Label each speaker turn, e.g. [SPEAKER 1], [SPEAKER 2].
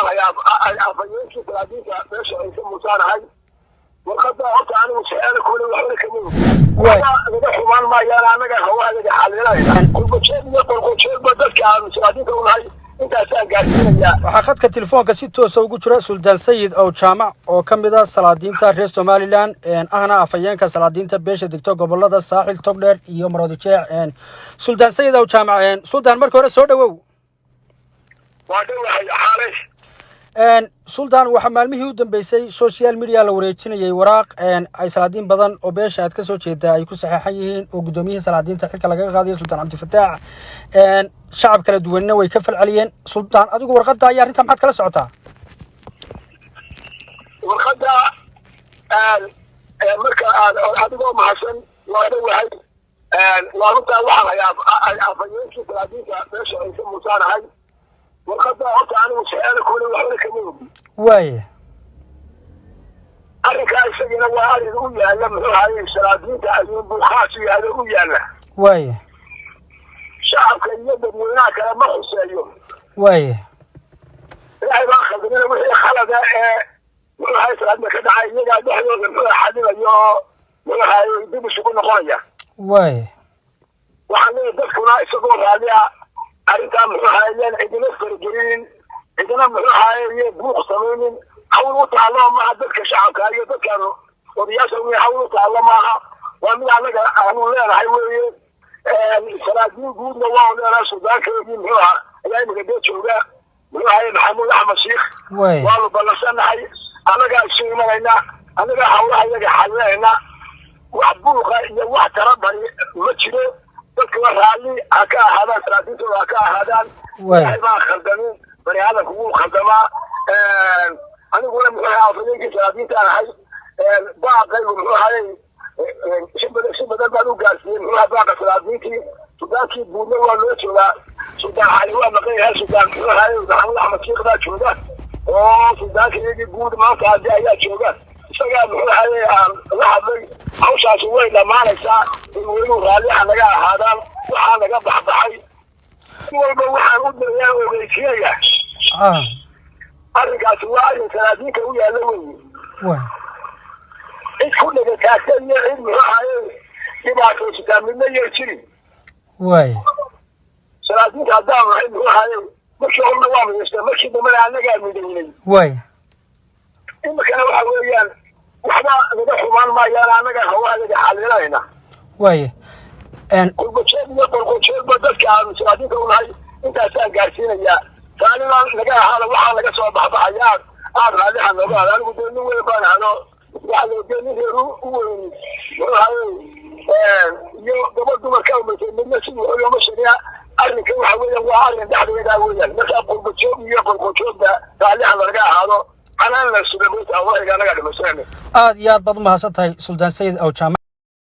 [SPEAKER 1] waxaan hayaa afayeenkii salaadiinta meesha ay ka muusaan ahay warqadda horta anigu saxeelo kule waxba kama laga xumaan maayaan anaga hawaaga xaliilayna qolqojeedba dadka aan salaadiinta u nahay intaasaan gaarsiinayaa
[SPEAKER 2] waxaa khadka telefoonka si toosa ugu jira Suldaan Sayid oo jaamac oo ka mid ah salaadiinta reer Somaliland ahna afayeenka salaadiinta beesha degto gobolada Saaxil Togdheer iyo Maroodijeex Suldaan Sayid oo jaamac Suldaan markii hore soo dhawow Suldaan waxa maalmihii u dambeysay social media la wareejinayay waraaq ay salaadiin badan oo beesha aad ka soo jeedaa ay ku saxeexan yihiin oo gudoomiyihii salaadiinta xilka laga qaaday Suldaan Cabdifataax shacab kala duwanna way ka falceliyeen Suldaan adigu warqadda ayaa arrinta maxaad kala socotaa
[SPEAKER 1] warqadda marka adigoo mahadsan waa dhawahay waxaan hayaa afayeenkii salaadiinta meesha ay ka muusaanahay warqadda horta anigu saxeelo kule waxba kama
[SPEAKER 2] waaye
[SPEAKER 1] arrinkaa isagana waa arrin u yaalla muxuu ahaayey salaadiinta ayuunbuu khaas yahay u yaalla
[SPEAKER 2] waaye
[SPEAKER 1] shacabka iyo dadweynaha kale ma xuseeyo
[SPEAKER 2] waaye
[SPEAKER 1] ilaahay baa khaldamina wixii khalada muxuu ahaayey salaadda ka dhacay iyagaa dhexdooda muxuu xadilayo oo muxuu ahaayey dib isugu noqonaya
[SPEAKER 2] waaye
[SPEAKER 1] waxaan leeyahay dadkuna isagoo raalli ah arrintaa muxuu ahaayeen cidina faragelinin cidina muxuu ahaayey buuq samaynin hawl u taalo maaha dadka shacabka iyo dadkan odayaasha hawl u taalo maaha waa mid anaga aanu leenahay weeye salaadiin guudna waa leenahay suldaankeedii muxuu ahaa ayaa imika dee jooga muxuu ahaayey maxamuud axmed shiikh waanu ballansanahay annagaa isu imanayna annagaa hawlaha iyaga xalinayna wax buuqa iyo wax tarabari ma jiro dadka raalli ha ka ahaadaan salaadiintooda ha ka ahaadaan ilaahay baa khaldamin bani aadamku wuu khaldamaa aniguna muxuu ahaa afayeenkii salaadiintaan ahay baaqaygu muxuu ahaayey si badan baan u gaarsiiyey muxuu ahaa baaqa salaadiintii sudaankii buudna waa loo joogaa sudaan cali waa maqan yahay sudaan muxuu ahaayey maxamuud axmed shiikh baa jooga oo sudaanka iyagii guud maanta haddi ayaa jooga isagaa muxuu ahaayey aan la hadlay hawshaasi way dhammaanaysaa dadweynuhu raalliha naga ahaadaan waxaa naga baxbaxay walba waxaan u dirayaa ogeysiinaya arrinkaasi waa arrin salaadiinka u yaalla weeye cid ku dhegataagta iyo cid muxuu ahaayey dhibaataysataa midna yay jirin salaadiinta haddaan nahay muxuu ahaayey markii horena waa midaystaa markii dambena annagaa midaynay imikana waxa weeyaan waxba naga xumaan maayaan annaga hawaaga xaliilayna qolqojeed iyo qolqojeedba dadka aan salaadiinta u nahay intaasaan gaarsiinayaa taalina naga ahaada waxaa naga soo baxbaxaya aad raalliha nooga aada anigu dee nin weyn baan ahdo waxa loo dee nin reer u weyn muxuu ahaayey iyo gabadh dumarka umaysay midna sidii xoogama sheegaa arrinka waxa weeyaan waa arrin dhexdeedaa weeyaan markaa qolqojeed iyo qolqojeedba raalliha naga ahaado anaan la sugamaysa waxiga anaga dhimaseen
[SPEAKER 2] aad iyo aad baad u mahadsan tahay Suldaan Sayid oo jaamac